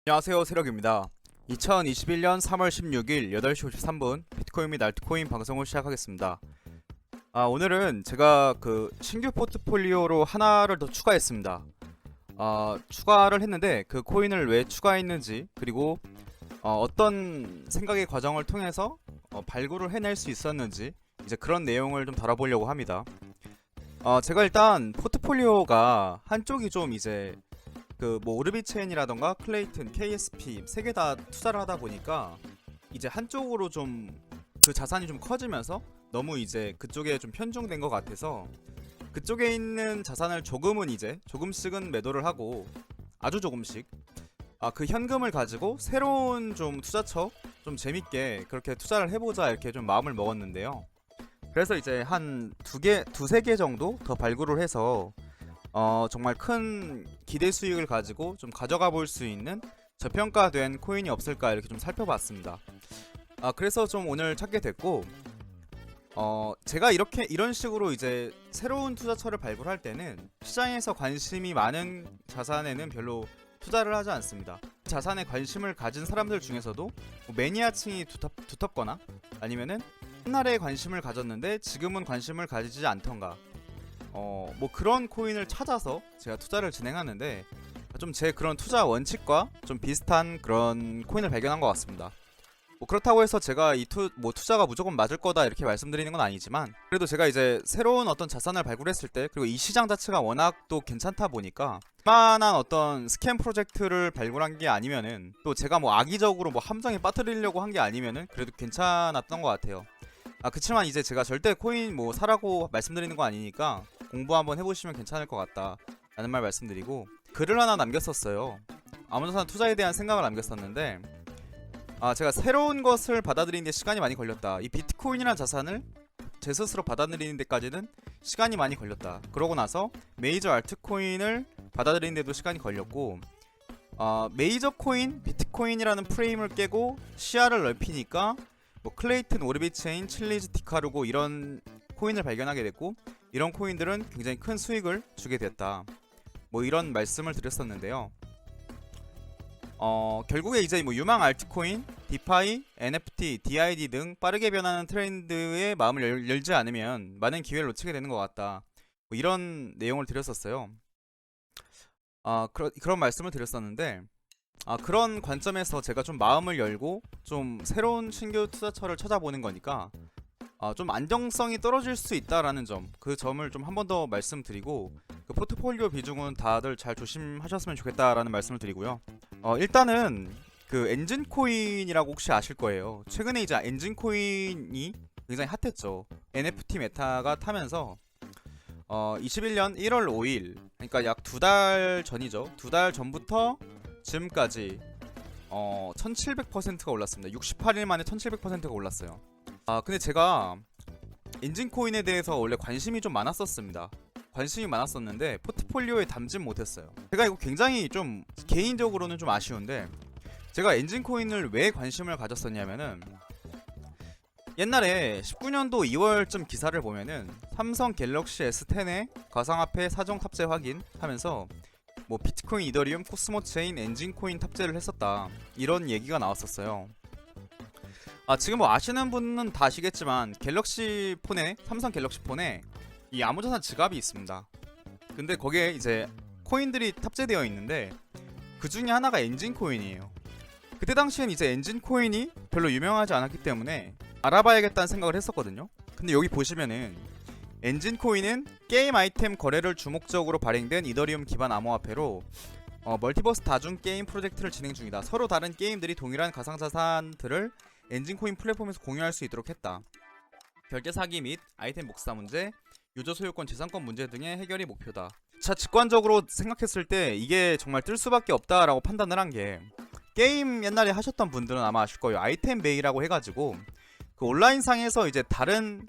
안녕하세요, 세력입니다. 2021년 3월 16일 8시 53분 비트코인 및 알트코인 방송을 시작하겠습니다. 오늘은 제가 신규 포트폴리오로 하나를 더 추가했습니다. 추가를 했는데 그 코인을 왜 추가했는지, 그리고 어떤 생각의 과정을 통해서 발굴을 해낼 수 있었는지, 이제 그런 내용을 좀 다뤄보려고 합니다. 제가 일단 포트폴리오가 한쪽이 좀 이제 오르비체인이라던가 클레이튼, KSP 세 개 다 투자를 하다 보니까 이제 한쪽으로 좀 그 자산이 좀 커지면서 너무 이제 그쪽에 좀 편중된 것 같아서 그쪽에 있는 자산을 조금씩은 매도를 하고, 아주 조금씩 그 현금을 가지고 새로운 좀 투자처 좀 재밌게 그렇게 투자를 해보자, 이렇게 좀 마음을 먹었는데요. 그래서 이제 한 두세 개 정도 더 발굴을 해서 정말 큰 기대 수익을 가지고 좀 가져가 볼 수 있는 저평가된 코인이 없을까, 이렇게 좀 살펴봤습니다. 그래서 좀 오늘 찾게 됐고, 제가 이런 식으로 이제 새로운 투자처를 발굴할 때는 시장에서 관심이 많은 자산에는 별로 투자를 하지 않습니다. 자산에 관심을 가진 사람들 중에서도 매니아층이 두텁거나 아니면은 옛날에 관심을 가졌는데 지금은 관심을 가지지 않던가, 그런 코인을 찾아서 제가 투자를 진행하는데, 좀 제 그런 투자 원칙과 좀 비슷한 그런 코인을 발견한 것 같습니다. 그렇다고 해서 제가 투자가 무조건 맞을 거다, 이렇게 말씀드리는 건 아니지만, 그래도 제가 이제 새로운 어떤 자산을 발굴했을 때, 그리고 이 시장 자체가 워낙 또 괜찮다 보니까 만한 어떤 스캠 프로젝트를 발굴한 게 아니면은, 또 제가 악의적으로 함정에 빠뜨리려고 한 게 아니면은 그래도 괜찮았던 것 같아요. 그치만 이제 제가 절대 코인 사라고 말씀드리는 거 아니니까 공부 한번 해보시면 괜찮을 것 같다 라는 말 말씀드리고, 글을 하나 남겼었어요. 아무튼 투자에 대한 생각을 남겼었는데, 제가 새로운 것을 받아들이는 데 시간이 많이 걸렸다. 이 비트코인이라는 자산을 제 스스로 받아들이는 데까지는 시간이 많이 걸렸다. 그러고 나서 메이저 알트코인을 받아들이는 데도 시간이 걸렸고, 메이저 코인, 비트코인이라는 프레임을 깨고 시야를 넓히니까 클레이튼, 오르비체인, 칠리즈, 디카르고 이런 코인을 발견하게 됐고, 이런 코인들은 굉장히 큰 수익을 주게 됐다, 이런 말씀을 드렸었는데요. 결국에 이제 유망 알트코인, 디파이, NFT, DID 등 빠르게 변하는 트렌드에 마음을 열지 않으면 많은 기회를 놓치게 되는 것 같다, 이런 내용을 드렸었어요. 그런 말씀을 드렸었는데, 그런 관점에서 제가 좀 마음을 열고 좀 새로운 신규 투자처를 찾아보는 거니까 좀 안정성이 떨어질 수 있다라는 점, 그 점을 좀 한 번 더 말씀드리고, 그 포트폴리오 비중은 다들 잘 조심하셨으면 좋겠다라는 말씀을 드리고요. 일단은 그 엔진 코인이라고 혹시 아실 거예요. 최근에 이제 엔진 코인이 굉장히 핫했죠. NFT 메타가 타면서 21년 1월 5일, 그러니까 약 2달 전이죠. 2달 전부터 지금까지 1700%가 올랐습니다. 68일 만에 1700%가 올랐어요. 근데 제가 엔진 코인에 대해서 원래 관심이 좀 많았었습니다. 관심이 많았었는데 포트폴리오에 담진 못했어요. 제가 이거 굉장히 좀 개인적으로는 좀 아쉬운데, 제가 엔진 코인을 왜 관심을 가졌었냐면은, 옛날에 19년도 2월쯤 기사를 보면은 삼성 갤럭시 S10에 가상화폐 사정 탑재 확인 하면서 비트코인, 이더리움, 코스모 체인, 엔진 코인 탑재를 했었다, 이런 얘기가 나왔었어요. 지금 아시는 분은 다 아시겠지만 삼성 갤럭시 폰에 이 암호자산 지갑이 있습니다. 근데 거기에 이제 코인들이 탑재되어 있는데 그 중에 하나가 엔진 코인이에요. 그때 당시엔 이제 엔진 코인이 별로 유명하지 않았기 때문에 알아봐야겠다는 생각을 했었거든요. 근데 여기 보시면은 엔진 코인은 게임 아이템 거래를 주목적으로 발행된 이더리움 기반 암호화폐로 멀티버스 다중 게임 프로젝트를 진행 중이다. 서로 다른 게임들이 동일한 가상자산들을 엔진 코인 플랫폼에서 공유할 수 있도록 했다. 결제 사기 및 아이템 복사 문제, 유저 소유권, 재산권 문제 등의 해결이 목표다. 자, 직관적으로 생각했을 때 이게 정말 뜰 수밖에 없다라고 판단을 한 게, 게임 옛날에 하셨던 분들은 아마 아실 거예요. 아이템 베이라고 해가지고 그 온라인상에서 이제 다른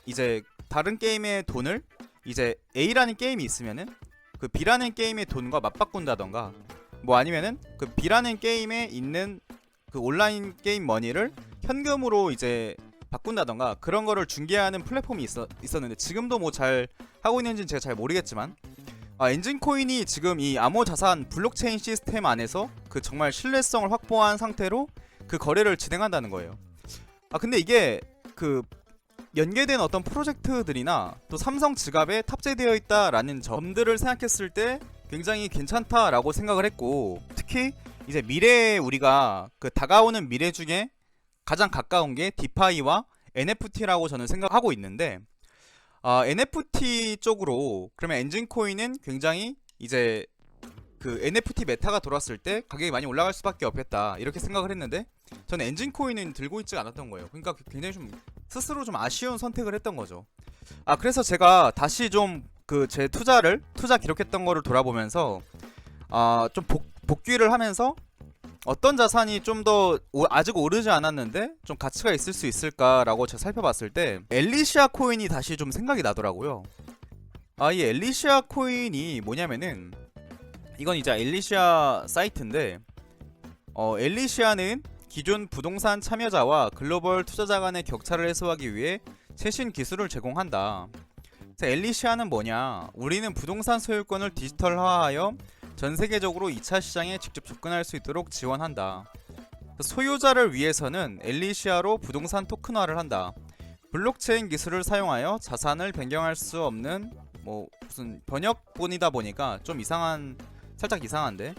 게임의 돈을 이제 A라는 게임이 있으면은 그 B라는 게임의 돈과 맞바꾼다던가, 아니면은 그 B라는 게임에 있는 그 온라인 게임 머니를 현금으로 이제 바꾼다던가, 그런 거를 중개하는 플랫폼이 있었는데, 지금도 잘 하고 있는지는 제가 잘 모르겠지만 엔진 코인이 지금 이 암호 자산 블록체인 시스템 안에서 그 정말 신뢰성을 확보한 상태로 그 거래를 진행한다는 거예요. 근데 이게 그 연계된 어떤 프로젝트들이나 또 삼성 지갑에 탑재되어 있다라는 점들을 생각했을 때 굉장히 괜찮다라고 생각을 했고, 특히 이제 미래에 우리가 그 다가오는 미래 중에 가장 가까운 게 디파이와 NFT라고 저는 생각하고 있는데, NFT 쪽으로 그러면 엔진 코인은 굉장히 이제 그 NFT 메타가 돌았을 때 가격이 많이 올라갈 수밖에 없겠다 이렇게 생각을 했는데, 저는 엔진 코인은 들고 있지 않았던 거예요. 그러니까 굉장히 좀 스스로 좀 아쉬운 선택을 했던 거죠. 그래서 제가 다시 좀 그 제 투자 기록했던 거를 돌아보면서 좀 복귀를 하면서 어떤 자산이 좀 더 아직 오르지 않았는데 좀 가치가 있을 수 있을까라고 제가 살펴봤을 때 엘리시아 코인이 다시 좀 생각이 나더라고요. 이 엘리시아 코인이 뭐냐면은, 이건 이제 엘리시아 사이트인데, 엘리시아는 기존 부동산 참여자와 글로벌 투자자 간의 격차를 해소하기 위해 최신 기술을 제공한다. 그래서 엘리시아는 뭐냐? 우리는 부동산 소유권을 디지털화하여 전 세계적으로 2차 시장에 직접 접근할 수 있도록 지원한다. 소유자를 위해서는 엘리시아로 부동산 토큰화를 한다. 블록체인 기술을 사용하여 자산을 변경할 수 없는 무슨 번역본이다 보니까 좀 살짝 이상한데.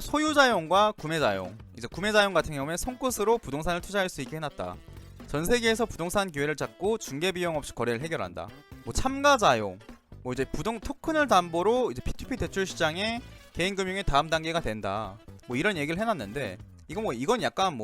소유자용과 구매자용. 이제 구매자용 같은 경우에 손끝으로 부동산을 투자할 수 있게 해놨다. 전 세계에서 부동산 기회를 찾고 중개 비용 없이 거래를 해결한다. 참가자용. 이제 토큰을 담보로 이제 P2P 대출 시장에 개인 금융의 다음 단계가 된다. 이런 얘기를 해놨는데, 이건 약간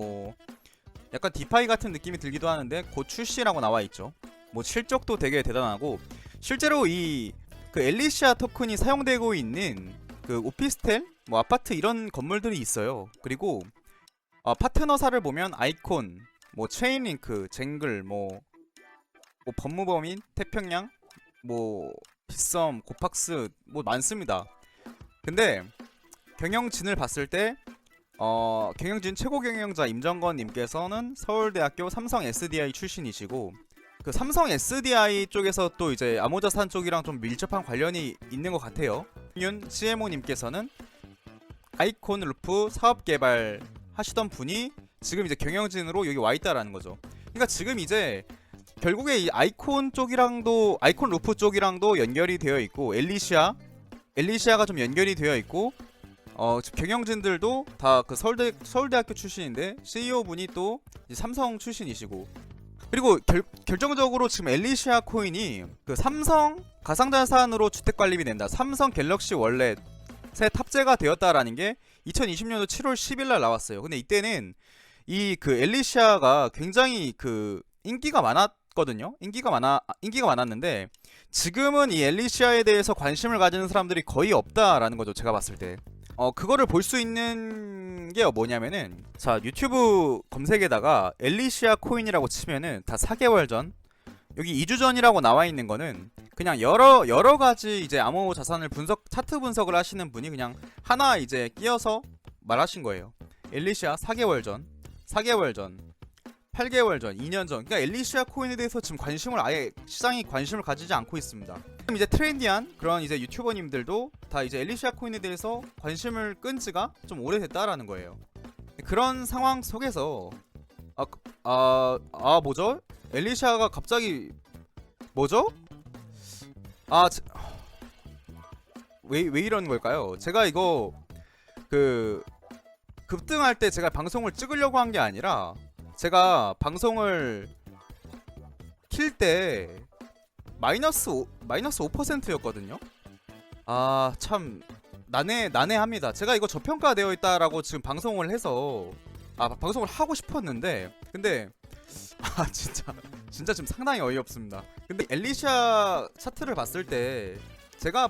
디파이 같은 느낌이 들기도 하는데 곧 출시라고 나와 있죠. 실적도 되게 대단하고, 실제로 그 엘리시아 토큰이 사용되고 있는 그 오피스텔, 아파트 이런 건물들이 있어요. 그리고 파트너사를 보면 아이콘, 체인링크, 쟁글, 법무법인, 태평양, 빗썸, 고팍스 많습니다. 근데 경영진을 봤을 때 경영진 최고 경영자 임정건 님께서는 서울대학교 삼성 SDI 출신이시고, 그 삼성 SDI 쪽에서 또 이제 암호자산 쪽이랑 좀 밀접한 관련이 있는 것 같아요. 윤 CMO 님께서는 아이콘 루프 사업 개발 하시던 분이 지금 이제 경영진으로 여기 와 있다라는 거죠. 그러니까 지금 이제 결국에 이 아이콘 루프 쪽이랑도 연결이 되어 있고, 엘리시아가 좀 연결이 되어 있고, 경영진들도 다 그 서울대학교 출신인데 CEO 분이 또 삼성 출신이시고, 그리고 결정적으로 지금 엘리시아 코인이 그 삼성 가상자산으로 주택관리비 낸다, 삼성 갤럭시 월렛에 탑재가 되었다라는 게 2020년도 7월 10일날 나왔어요. 근데 이때는 이 그 엘리시아가 굉장히 그 인기가 많았거든요. 인기가 많았는데 지금은 이 엘리시아에 대해서 관심을 가지는 사람들이 거의 없다라는 거죠, 제가 봤을 때. 그거를 볼 수 있는 게 뭐냐면은, 자, 유튜브 검색에다가 엘리시아 코인이라고 치면은 다 4개월 전, 여기 2주 전이라고 나와 있는 거는 그냥 여러 가지 이제 암호 자산을 차트 분석을 하시는 분이 그냥 하나 이제 끼어서 말하신 거예요. 엘리시아 4개월 전, 8개월 전, 2년 전. 그러니까 엘리시아 코인에 대해서 지금 시장이 관심을 가지지 않고 있습니다. 그럼 이제 트렌디한 그런 이제 유튜버님들도 다 이제 엘리시아 코인에 대해서 관심을 끈 지가 좀 오래됐다라는 거예요. 그런 상황 속에서 뭐죠? 엘리시아가 갑자기 뭐죠? 왜 이러는 걸까요? 제가 이거 그 급등할 때 제가 방송을 찍으려고 한 게 아니라, 제가 방송을 킬 때 마이너스 5%였거든요. 참 난해합니다. 제가 이거 저평가되어 있다라고 지금 방송을 해서 방송을 하고 싶었는데, 근데 진짜 지금 상당히 어이없습니다. 근데 엘리시아 차트를 봤을 때 제가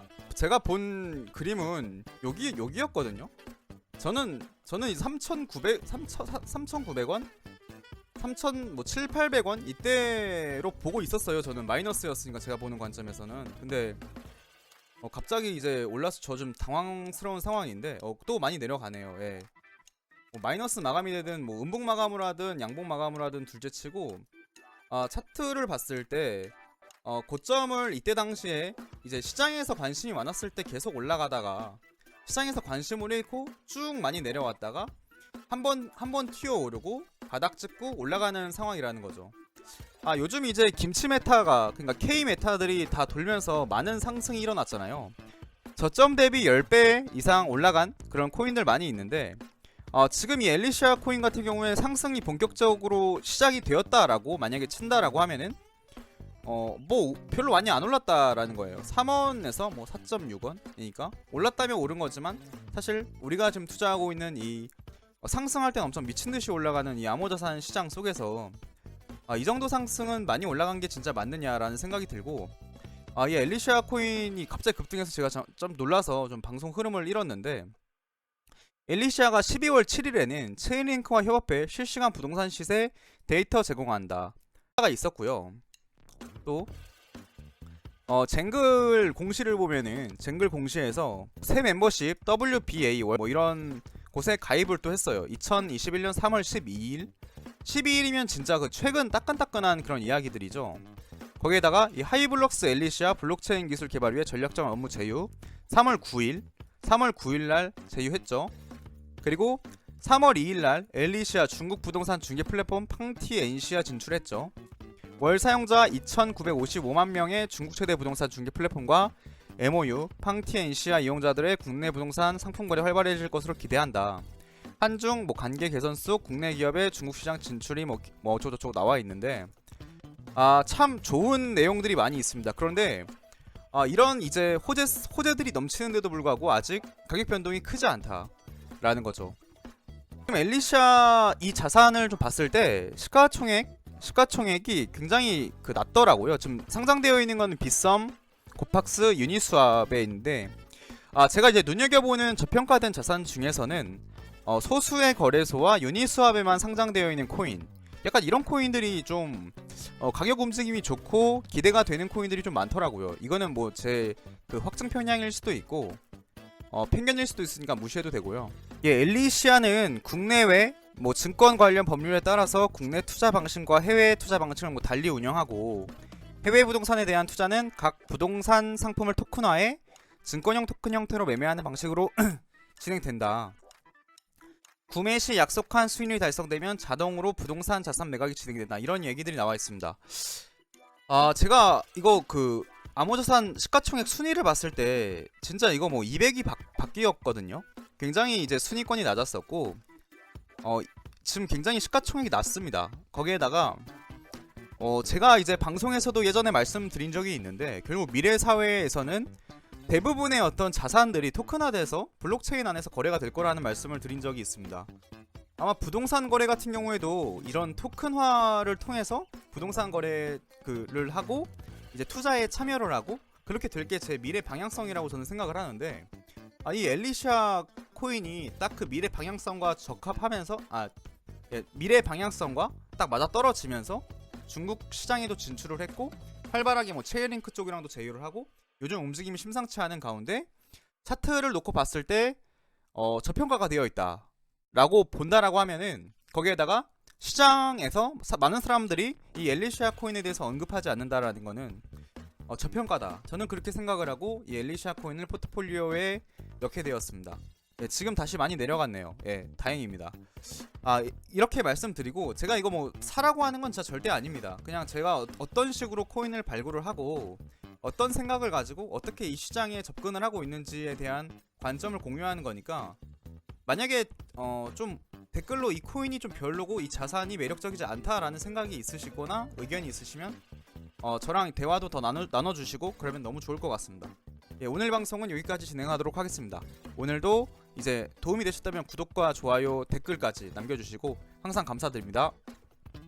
본 그림은 여기였거든요. 저는 이 3,900원? 7,800원 이때로 보고 있었어요. 저는 마이너스였으니까, 제가 보는 관점에서는. 근데 갑자기 이제 올라서 저 좀 당황스러운 상황인데, 또 많이 내려가네요. 예. 마이너스 마감이 되든 음봉 마감을 하든 양봉 마감을 하든 둘째치고, 차트를 봤을 때 고점을 이때 당시에 이제 시장에서 관심이 많았을 때 계속 올라가다가 시장에서 관심을 잃고 쭉 많이 내려왔다가 한 번 튀어오르고 바닥 찍고 올라가는 상황이라는 거죠. 요즘 이제 김치 메타가, 그러니까 K 메타들이 다 돌면서 많은 상승이 일어났잖아요. 저점 대비 10배 이상 올라간 그런 코인들 많이 있는데, 지금 이 엘리시아 코인 같은 경우에 상승이 본격적으로 시작이 되었다라고 만약에 친다라고 하면은 뭐 별로 많이 안 올랐다라는 거예요. 3원에서 뭐 4.6원이니까 올랐다면 오른 거지만, 사실 우리가 지금 투자하고 있는 이 상승할 땐 엄청 미친듯이 올라가는 이 암호자산 시장 속에서 이 정도 상승은 많이 올라간 게 진짜 맞느냐라는 생각이 들고, 이 엘리시아 코인이 갑자기 급등해서 제가 좀 놀라서 좀 방송 흐름을 잃었는데, 엘리시아가 12월 7일에는 체인링크와 협업해 실시간 부동산 시세 데이터 제공한다 가 있었고요. 또 쟁글 공시를 보면은 쟁글 공시에서 새 멤버십 WBA 뭐 이런 곳에 가입을 또 했어요. 2021년 3월 12일 12일이면 진짜 그 최근 따끈따끈한 그런 이야기들이죠. 거기에다가 이 하이블럭스 엘리시아 블록체인 기술 개발 위해 전략적 업무 제휴 3월 9일 날 제휴했죠. 그리고 3월 2일 날 엘리시아 중국 부동산 중개 플랫폼 팡티엔시아 진출했죠. 월 사용자 2,955만 명의 중국 최대 부동산 중개 플랫폼과 MOU 팡티엔시아 이용자들의 국내 부동산 상품 거래 활발해질 것으로 기대한다. 한중 뭐 관계 개선 속 국내 기업의 중국 시장 진출이 뭐 어쩌고저쩌고 나와 있는데, 참 좋은 내용들이 많이 있습니다. 그런데 이런 이제 호재들이 넘치는데도 불구하고 아직 가격 변동이 크지 않다라는 거죠. 지금 엘리시아 이 자산을 좀 봤을 때 시가총액이 굉장히 낮더라고요. 지금 상장되어 있는 건 빗썸, 고팍스, 유니스왑에 있는데, 제가 이제 눈여겨보는 저평가된 자산 중에서는 소수의 거래소와 유니스왑에만 상장되어 있는 코인, 약간 이런 코인들이 좀 가격 움직임이 좋고 기대가 되는 코인들이 좀 많더라고요. 이거는 뭐 제 확증 편향일 수도 있고 편견일 수도 있으니까 무시해도 되고요. 엘리시아는 국내외 뭐 증권 관련 법률에 따라서 국내 투자 방식과 해외 투자 방식을 뭐 달리 운영하고, 해외 부동산에 대한 투자는 각 부동산 상품을 토큰화해 증권형 토큰 형태로 매매하는 방식으로 진행된다. 구매 시 약속한 수익률이 달성되면 자동으로 부동산 자산 매각이 진행된다. 이런 얘기들이 나와 있습니다. 제가 이거 암호자산 시가총액 순위를 봤을 때 진짜 이거 뭐 200이 바뀌었거든요. 굉장히 이제 순위권이 낮았었고, 지금 굉장히 시가총액이 낮습니다. 거기에다가 제가 이제 방송에서도 예전에 말씀드린 적이 있는데, 결국 미래 사회에서는 대부분의 어떤 자산들이 토큰화돼서 블록체인 안에서 거래가 될 거라는 말씀을 드린 적이 있습니다. 아마 부동산 거래 같은 경우에도 이런 토큰화를 통해서 부동산 거래를 하고 이제 투자에 참여를 하고 그렇게 될 게 제 미래 방향성이라고 저는 생각을 하는데, 이 엘리시아 코인이 딱 그 미래 방향성과 적합하면서 미래 방향성과 딱 맞아 떨어지면서 중국 시장에도 진출을 했고, 활발하게 뭐 체인링크 쪽이랑도 제휴를 하고 요즘 움직임이 심상치 않은 가운데 차트를 놓고 봤을 때 저평가가 되어 있다 라고 본다라고 하면은, 거기에다가 시장에서 많은 사람들이 이 엘리시아 코인에 대해서 언급하지 않는다라는 거는 저평가다. 저는 그렇게 생각을 하고 이 엘리시아 코인을 포트폴리오에 넣게 되었습니다. 지금 다시 많이 내려갔네요. 다행입니다. 이렇게 말씀드리고, 제가 이거 뭐 사라고 하는 건 진짜 절대 아닙니다. 그냥 제가 어떤 식으로 코인을 발굴을 하고 어떤 생각을 가지고 어떻게 이 시장에 접근을 하고 있는지에 대한 관점을 공유하는 거니까, 만약에 좀 댓글로 이 코인이 좀 별로고 이 자산이 매력적이지 않다라는 생각이 있으시거나 의견이 있으시면 저랑 대화도 더 나눠주시고 그러면 너무 좋을 것 같습니다. 오늘 방송은 여기까지 진행하도록 하겠습니다. 오늘도 이제 도움이 되셨다면 구독과 좋아요, 댓글까지 남겨주시고 항상 감사드립니다.